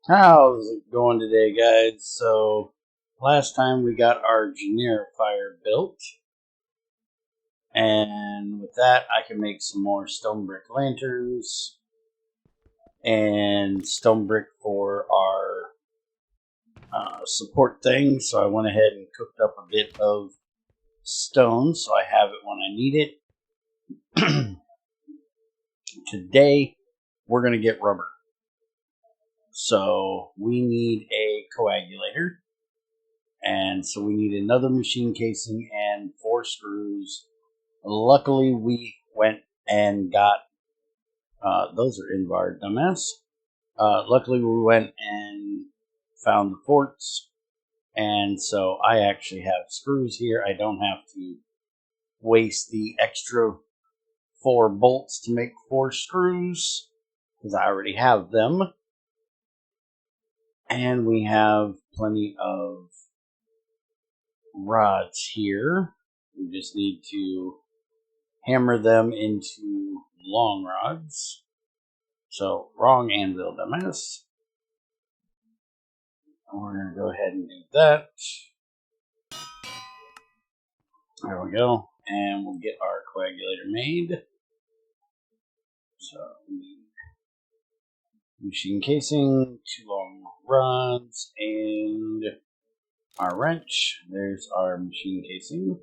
How's it going today, guys? So, last time we got our generifier built, and with that I can make some more stone brick lanterns and stone brick for our support thing. So I went ahead and cooked up a bit of stone so I have it when I need it. Today we're going to get rubber. So we need a coagulator. And so we need another machine casing and 4 screws. Luckily, we went and got, those are Invar, dumbass. Luckily, we went and found the forts. And so I actually have screws here. I don't have to waste the extra 4 bolts to make 4 screws, because I already have them. And we have plenty of rods here. We just need to hammer them into long rods. So, wrong anvil, dumbass. And we're going to go ahead and do that. There we go. And we'll get our coagulator made. So, we need machine casing, 2 long rods, and our wrench. There's our machine casing.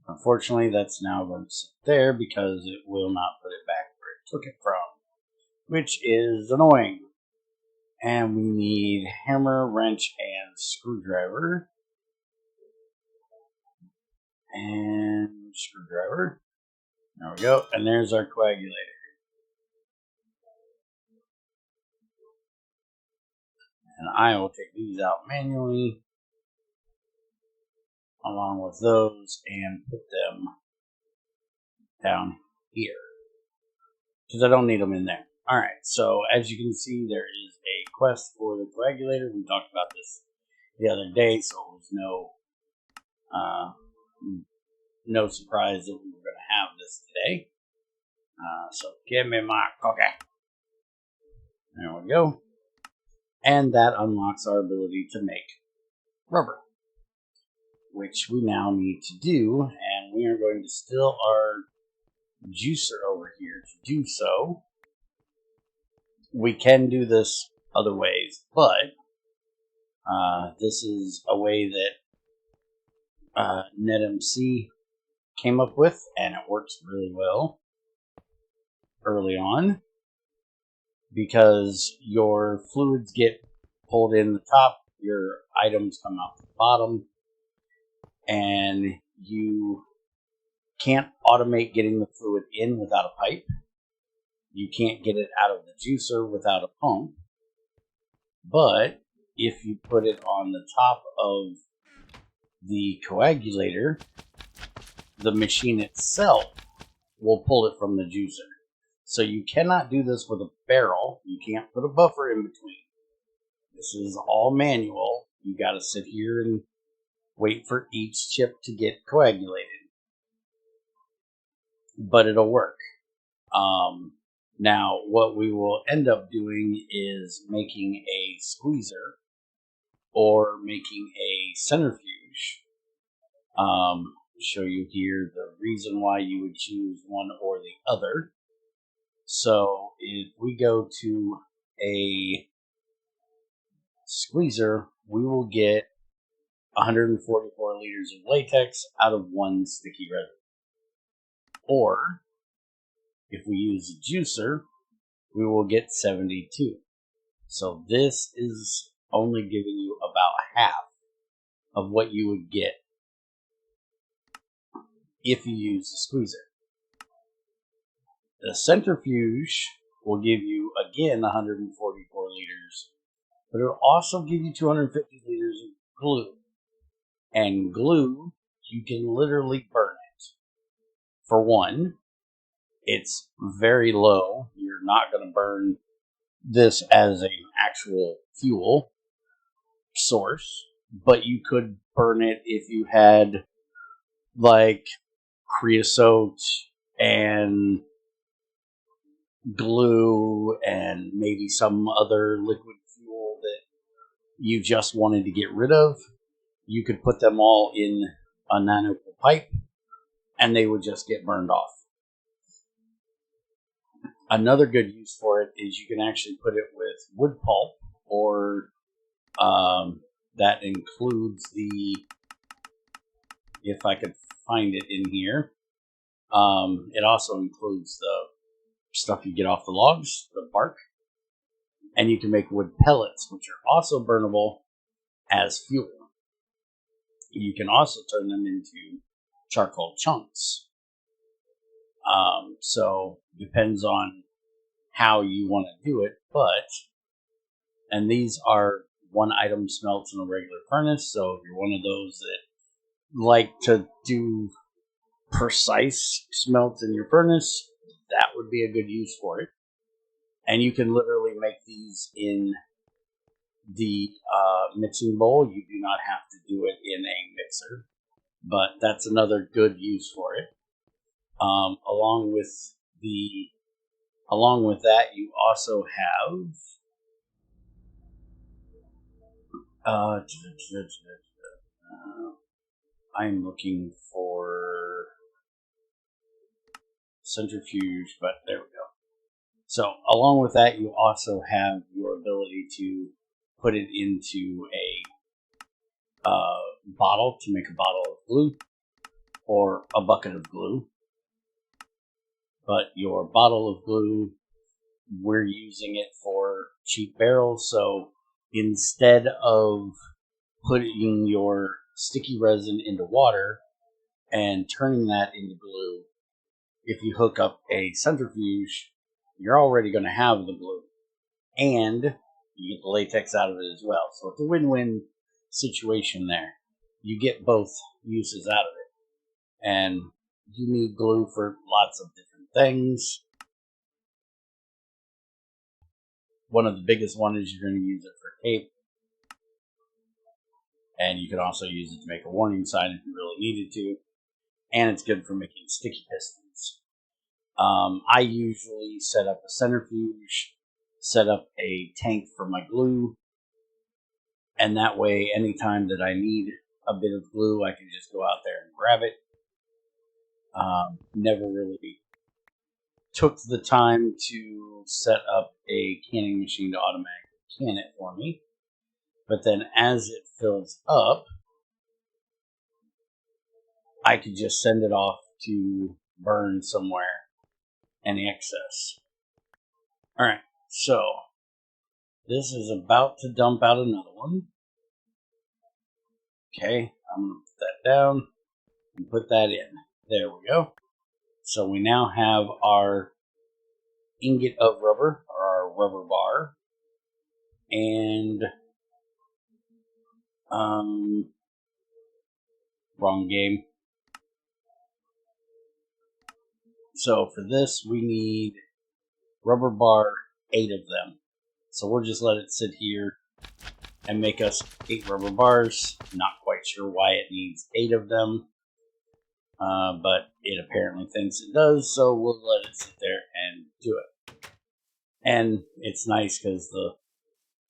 Unfortunately, that's now going to sit there because it will not put it back where it took it from, which is annoying. And we need hammer, wrench, and screwdriver. And screwdriver. There we go. And there's our coagulator. And I will take these out manually along with those and put them down here, because I don't need them in there. Alright, so as you can see, there is a quest for the coagulator. We talked about this the other day, so it was no surprise that we were going to have this today. So give me my cookie. There we go. And that unlocks our ability to make rubber, which we now need to do, and we are going to still our juicer over here to do so. We can do this other ways, but this is a way that NetMC came up with, and it works really well early on, because your fluids get pulled in the top, your items come out the bottom, and you can't automate getting the fluid in without a pipe. You can't get it out of the juicer without a pump. But if you put it on the top of the coagulator, the machine itself will pull it from the juicer. So you cannot do this with a barrel. You can't put a buffer in between. This is all manual. You got to sit here and wait for each chip to get coagulated. But it'll work. Now, what we will end up doing is making a squeezer or making a centrifuge. Show you here the reason why you would choose one or the other. So if we go to a squeezer, we will get 144 liters of latex out of 1 sticky resin. Or if we use a juicer, we will get 72. So this is only giving you about half of what you would get if you use the squeezer. The centrifuge will give you, again, 144 liters, but it'll also give you 250 liters of glue. And glue, you can literally burn it. For one, it's very low. You're not going to burn this as an actual fuel source, but you could burn it if you had like creosote and glue and maybe some other liquid fuel that you just wanted to get rid of, you could put them all in a nano pipe and they would just get burned off. Another good use for it is you can actually put it with wood pulp, or that includes the, if I could find it in here, it also includes the stuff you get off the logs, the bark, and you can make wood pellets, which are also burnable as fuel. You can also turn them into charcoal chunks. So depends on how you want to do it, and these are one item smelts in a regular furnace, so if you're one of those that like to do precise smelts in your furnace, that would be a good use for it. And you can literally make these in the mixing bowl. You do not have to do it in a mixer, but that's another good use for it. Along with that, you also have I'm looking for centrifuge, but there we go. So along with that, you also have your ability to put it into a bottle to make a bottle of glue, or a bucket of glue. But your bottle of glue, we're using it for cheap barrels, so instead of putting your sticky resin into water and turning that into glue, if you hook up a centrifuge, you're already going to have the glue, and you get the latex out of it as well. So it's a win-win situation there. You get both uses out of it, and you need glue for lots of different things. One of the biggest ones is you're going to use it for tape, and you can also use it to make a warning sign if you really needed to, and it's good for making sticky pistons. I usually set up a centrifuge, set up a tank for my glue, and that way anytime that I need a bit of glue, I can just go out there and grab it. Never really took the time to set up a canning machine to automatically can it for me, but then as it fills up, I could just send it off to burn somewhere, any excess. Alright, so this is about to dump out another one. Okay, I'm going to put that down and put that in. There we go. So we now have our ingot of rubber, or our rubber bar, and wrong game. So for this, we need rubber bar, 8 of them. So we'll just let it sit here and make us 8 rubber bars. Not quite sure why it needs 8 of them, but it apparently thinks it does, so we'll let it sit there and do it. And it's nice because the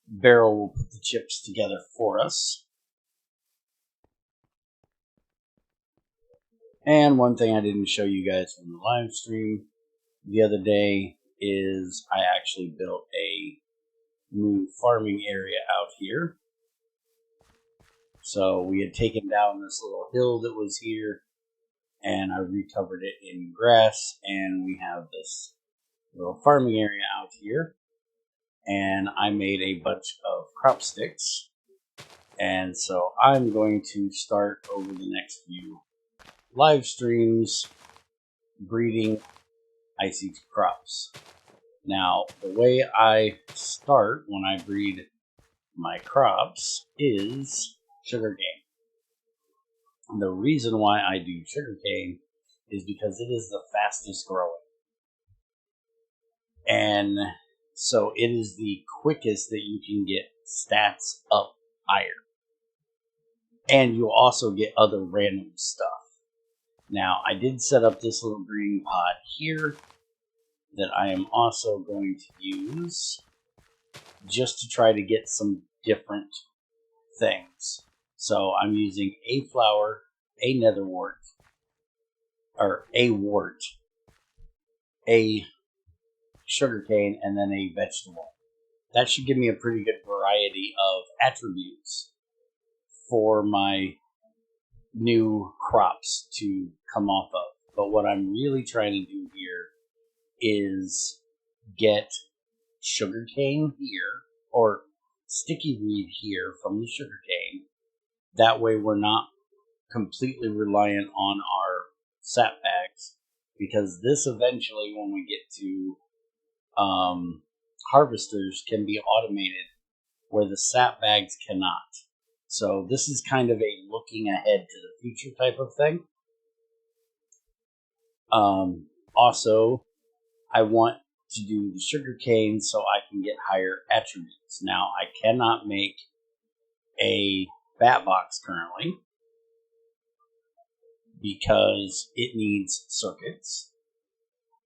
barrel will put the chips together for us. And one thing I didn't show you guys from the live stream the other day is I actually built a new farming area out here. So we had taken down this little hill that was here, and I recovered it in grass, and we have this little farming area out here. And I made a bunch of crop sticks, and so I'm going to start over the next few live streams breeding Icy Crops. Now, the way I start when I breed my crops is sugarcane. The reason why I do sugarcane is because it is the fastest growing. And so it is the quickest that you can get stats up higher. And you'll also get other random stuff. Now, I did set up this little breeding pod here, that I am also going to use just to try to get some different things. So I'm using a flower, a netherwort, or a wort, a sugarcane, and then a vegetable. That should give me a pretty good variety of attributes for my new crops to come off of. But what I'm really trying to do here is get sugarcane here, or sticky reed here from the sugarcane. That way we're not completely reliant on our sap bags, because this eventually, when we get to harvesters, can be automated where the sap bags cannot. So this is kind of a looking ahead to the future type of thing. Also, I want to do the sugar cane so I can get higher attributes. Now, I cannot make a bat box currently because it needs circuits.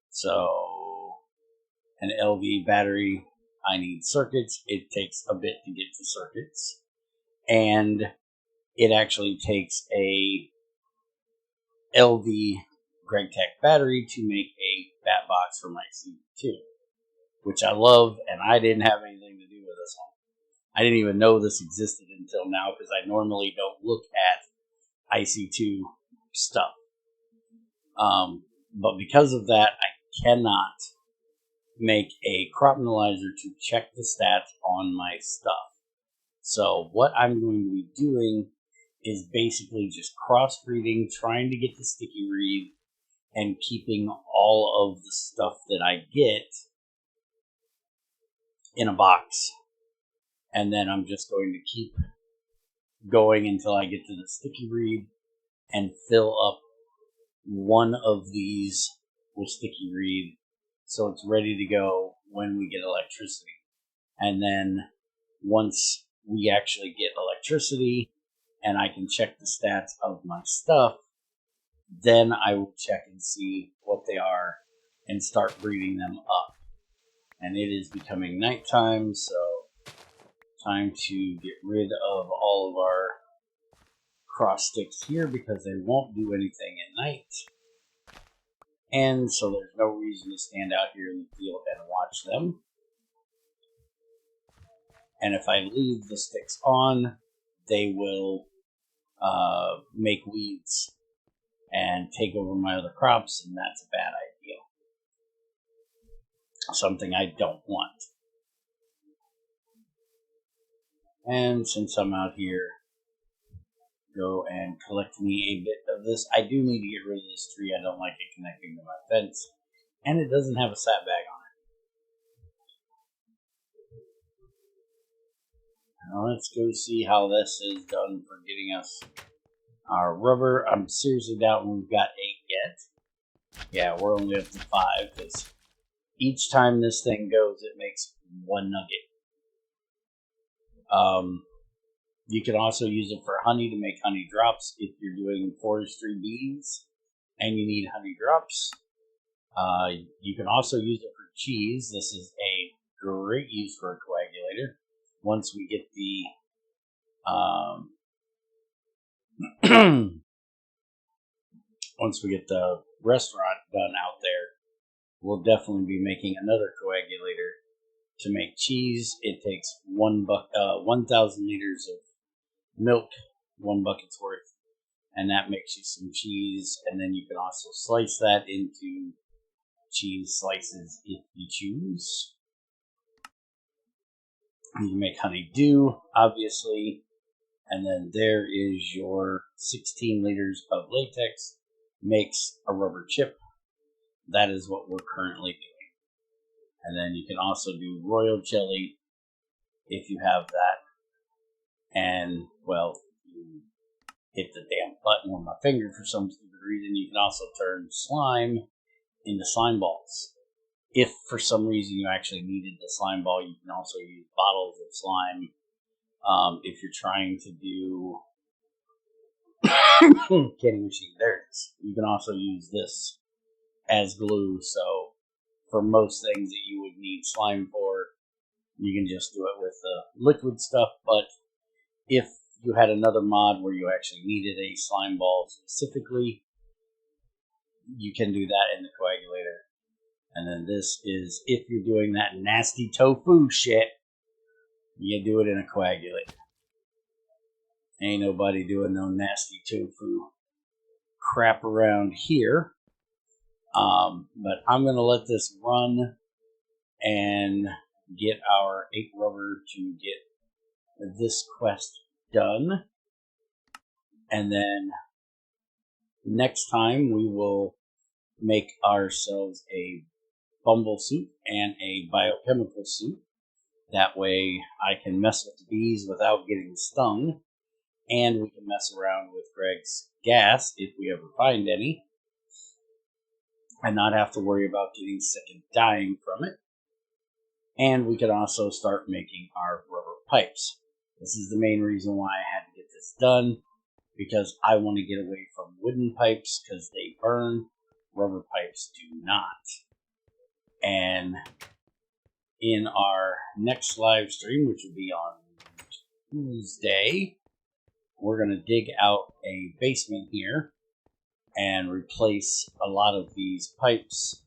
So, an LV battery, I need circuits. It takes a bit to get to circuits. And it actually takes a LV GregTech battery to make a bat box for my CV2, which I love, and I didn't have anything to do with this one. I didn't even know this existed until now, because I normally don't look at IC2 stuff. But because of that, I cannot make a crop analyzer to check the stats on my stuff. So what I'm going to be doing is basically just crossbreeding, trying to get the sticky reed, and keeping all of the stuff that I get in a box. And then I'm just going to keep going until I get to the sticky reed and fill up one of these with sticky reed so it's ready to go when we get electricity. And then once we actually get electricity and I can check the stats of my stuff, then I will check and see what they are and start breeding them up. And it is becoming nighttime, so time to get rid of all of our cross sticks here because they won't do anything at night. And so there's no reason to stand out here in the field and watch them. And if I leave the sticks on, they will make weeds and take over my other crops, and that's a bad idea. Something I don't want. And since I'm out here, go and collect me a bit of this. I do need to get rid of this tree. I don't like it connecting to my fence. And it doesn't have a sap bag on it. Now let's go see how this is done for getting us our rubber. I'm seriously doubting we've got 8 yet. Yeah, we're only up to 5 because each time this thing goes, it makes 1 nugget. You can also use it for honey to make honey drops if you're doing forestry bees and you need honey drops. You can also use it for cheese. This is a great use for a coagulator. Once we get the once we get the restaurant done out there, we'll definitely be making another coagulator to make cheese. It takes 1,000 liters of milk, 1 bucket's worth, and that makes you some cheese. And then you can also slice that into cheese slices if you choose. You can make honeydew, obviously, and then there is your 16 liters of latex makes a rubber chip. That is what we're currently doing. And then you can also do royal jelly if you have that. And, well, you hit the damn button with my finger for some stupid reason. You can also turn slime into slime balls. If for some reason you actually needed the slime ball, you can also use bottles of slime. If you're trying to do canning machine, there it is. You can also use this as glue. So for most things that you would need slime for. You can just do it with the liquid stuff, but if you had another mod where you actually needed a slime ball specifically, you can do that in the coagulator. And then this is if you're doing that nasty tofu shit, you do it in a coagulator. Ain't nobody doing no nasty tofu crap around here. But I'm going to let this run and get our 8 rubber to get this quest done. And then next time we will make ourselves a bumble suit and a biochemical suit. That way I can mess with the bees without getting stung. And we can mess around with Greg's gas if we ever find any. And not have to worry about getting sick and dying from it. And we can also start making our rubber pipes. This is the main reason why I had to get this done, because I want to get away from wooden pipes because they burn. Rubber pipes do not. And in our next live stream, which will be on Tuesday, we're going to dig out a basement here and replace a lot of these pipes,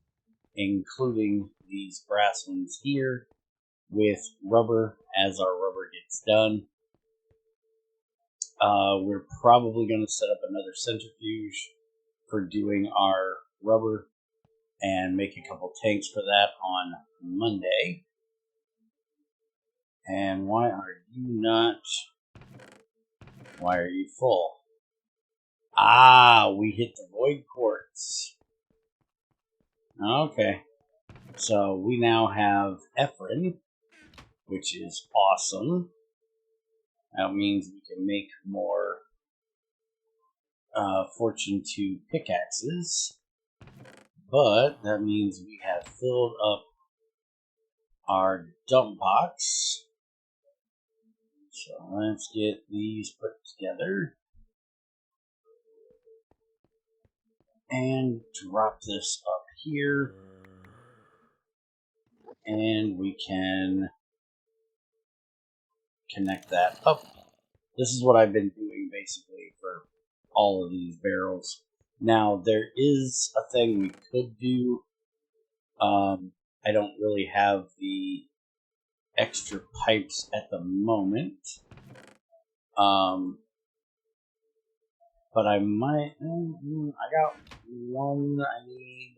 including these brass ones here, with rubber as our rubber gets done. We're probably going to set up another centrifuge for doing our rubber and make a couple tanks for that on Monday. And why are you not? Why are you full? Ah, we hit the void quartz. Okay. So we now have Ephrin, which is awesome. That means we can make more Fortune 2 pickaxes. But that means we have filled up our dump box. So let's get these put together. And drop this up here. And we can connect that up. This is what I've been doing basically for all of these barrels. Now, there is a thing we could do. I don't really have the extra pipes at the moment. But I might. I got one I need.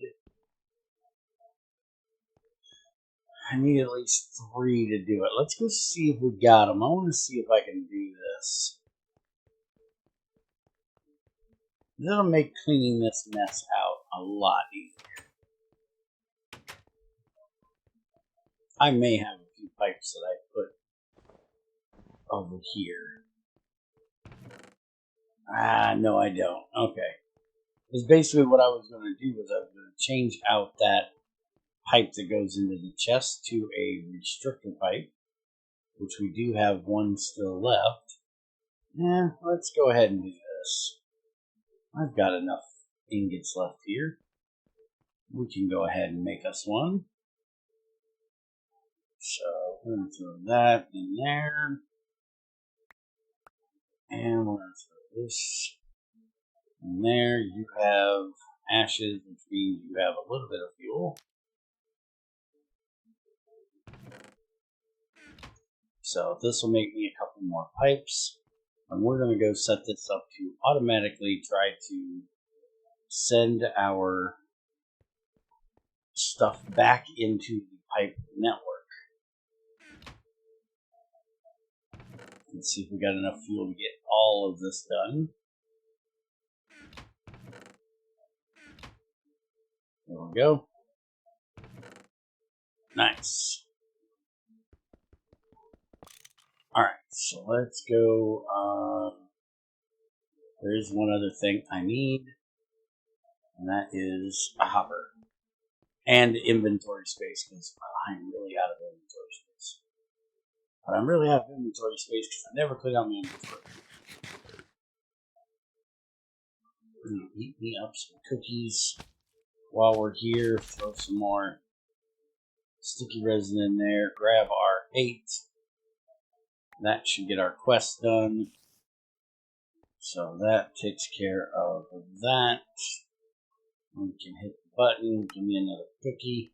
I need at least 3 to do it. Let's go see if we got them. I want to see if I can do this. That'll make cleaning this mess out a lot easier. I may have a few pipes that I put over here. Ah, no I don't. Okay. Because basically what I was going to do was I was going to change out that pipe that goes into the chest to a restrictor pipe, which we do have one still left. Yeah, let's go ahead and do this. I've got enough ingots left here. We can go ahead and make us one. So we're going to throw that in there. And we're going to throw this in there. You have ashes, which means you have a little bit of fuel. So this will make me a couple more pipes. And we're going to go set this up to automatically try to send our stuff back into the pipe network. Let's see if we got enough fuel to get all of this done. There we go. Nice. Alright, so let's go. There is one other thing I need, and that is a hopper. And inventory space, because I'm really out of inventory space. But I'm really out of inventory space because I never clean out my inventory. Eat me up some cookies while we're here. Throw some more sticky resin in there, grab our 8. That should get our quest done. So that takes care of that. We can hit the button, give me another cookie.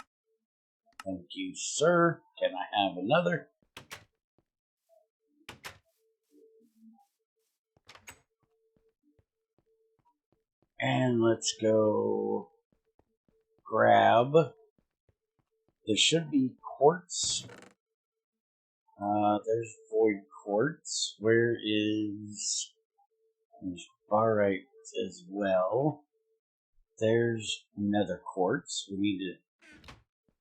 Thank you, sir. Can I have another? And let's go grab. There should be quartz. There's void quartz. Where is... There's barite as well. There's nether quartz. We need to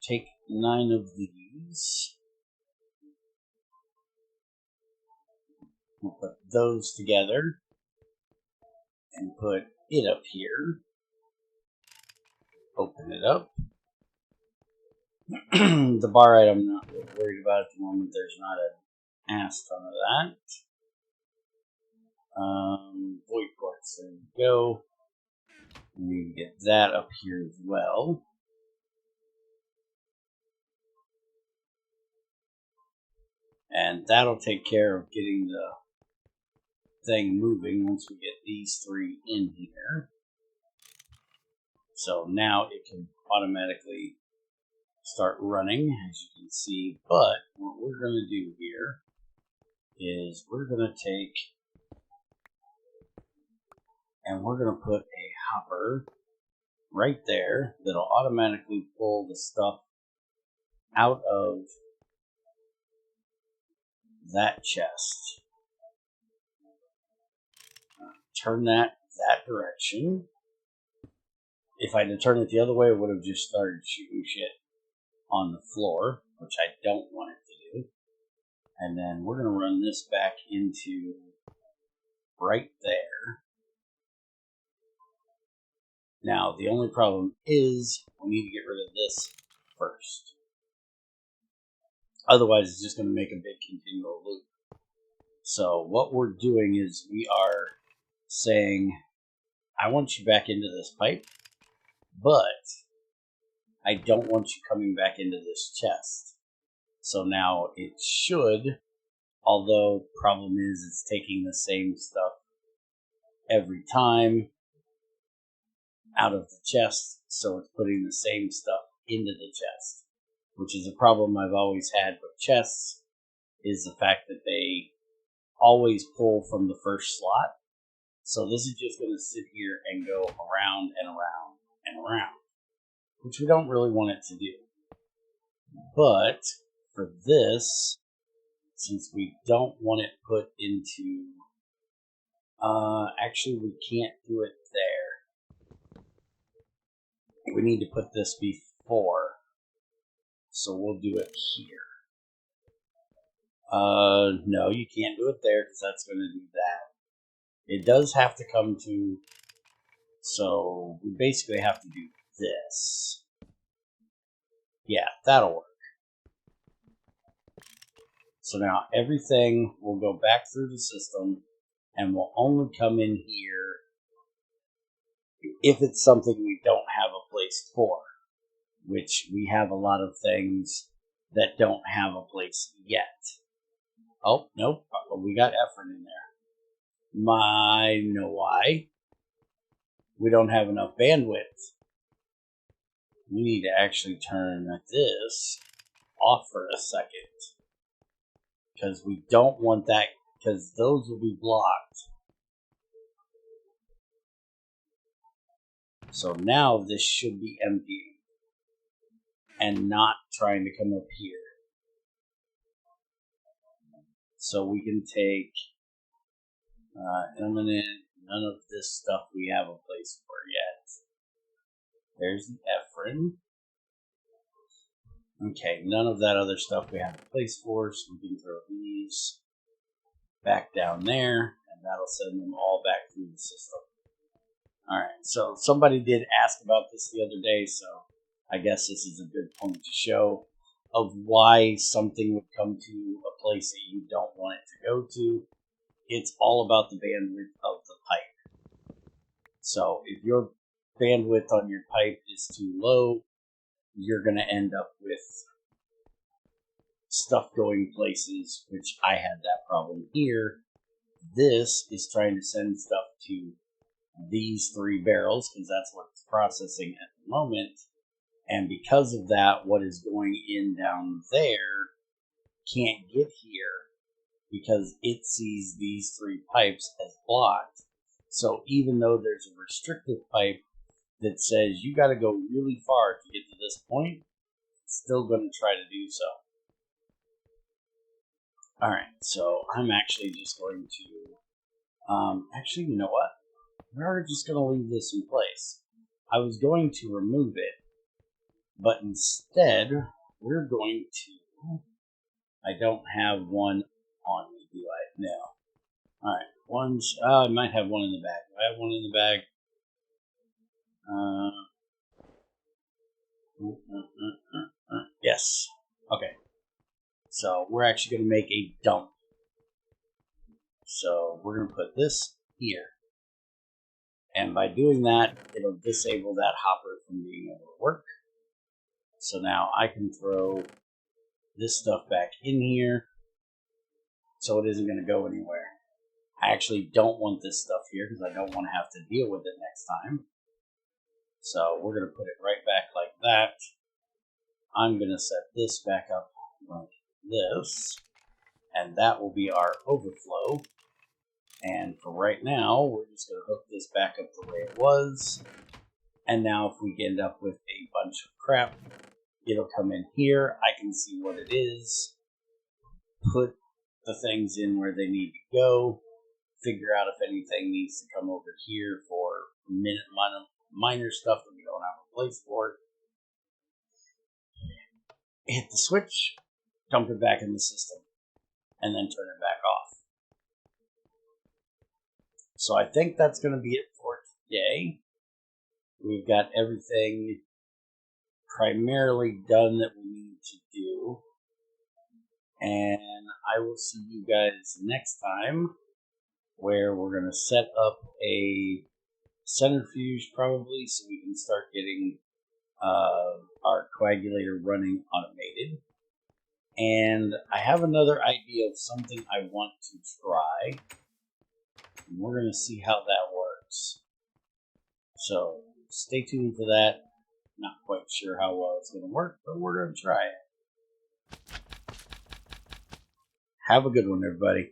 take 9 of these. We'll put those together and put it up here. Open it up. The barite I'm not really worried about at the moment. There's not an ass ton of that. Void quartz, there we go. We need to get that up here as well. And that'll take care of getting the thing moving once we get these 3 in here. So now it can automatically start running, as you can see. But what we're going to do here is we're going to take and we're going to put a hopper right there that'll automatically pull the stuff out of that chest. Turn that direction. If I had turned it the other way, it would have just started shooting shit on the floor, which I don't want it to do. And then we're going to run this back into right there. Now, the only problem is we need to get rid of this first. Otherwise, it's just going to make a big continual loop. So what we're doing is we are saying, I want you back into this pipe, but I don't want you coming back into this chest. So now it should, although problem is it's taking the same stuff every time out of the chest, so it's putting the same stuff into the chest, which is a problem I've always had with chests, is the fact that they always pull from the first slot. So this is just going to sit here and go around and around and around, which we don't really want it to do. But for this, since we don't want it put into... actually, we can't do it there. We need to put this before. So we'll do it here. No, you can't do it there because that's going to do that. It does have to come to... So we basically have to do this. Yeah, that'll work. So now everything will go back through the system and will only come in here if it's something we don't have a place for, which we have a lot of things that don't have a place yet. Oh, nope, we got Efren in there. I know why. We don't have enough bandwidth. We need to actually turn this off for a second, because we don't want that, because those will be blocked. So now this should be empty and not trying to come up here. So we can take eliminate none of this stuff we have a place for yet. There's the Efren. Okay, none of that other stuff we have a place for, so we can throw these back down there, and that'll send them all back through the system. Alright, so somebody did ask about this the other day, so I guess this is a good point to show of why something would come to a place that you don't want it to go to. It's all about the bandwidth of the pipe. So if your bandwidth on your pipe is too low, you're going to end up with stuff going places, which I had that problem here. This is trying to send stuff to these 3 barrels because that's what it's processing at the moment. And because of that, what is going in down there can't get here because it sees these 3 pipes as blocked. So even though there's a restricted pipe that says you got to go really far to get to this point, it's still going to try to do so. Alright, so I'm actually just going to... actually, you know what? We're just going to leave this in place. I was going to remove it, but instead, we're going to... I don't have one on me, do I? No. Alright, I might have one in the bag. Do I have one in the bag? Yes. Okay. So we're actually going to make a dump. So we're going to put this here. And by doing that, it'll disable that hopper from being able to work. So now I can throw this stuff back in here. So it isn't going to go anywhere. I actually don't want this stuff here because I don't want to have to deal with it next time. So we're going to put it right back like that. I'm going to set this back up like this. And that will be our overflow. And for right now, we're just going to hook this back up the way it was. And now if we end up with a bunch of crap, it'll come in here. I can see what it is. Put the things in where they need to go. Figure out if anything needs to come over here for minor stuff that we don't have a place for. Hit the switch, dump it back in the system, and then turn it back off. So I think that's going to be it for today. We've got everything primarily done that we need to do. And I will see you guys next time, where we're going to set up a centrifuge probably so we can start getting our coagulator running automated. And I have another idea of something I want to try. And we're going to see how that works. So stay tuned for that. Not quite sure how well it's going to work, but we're going to try it. Have a good one, everybody.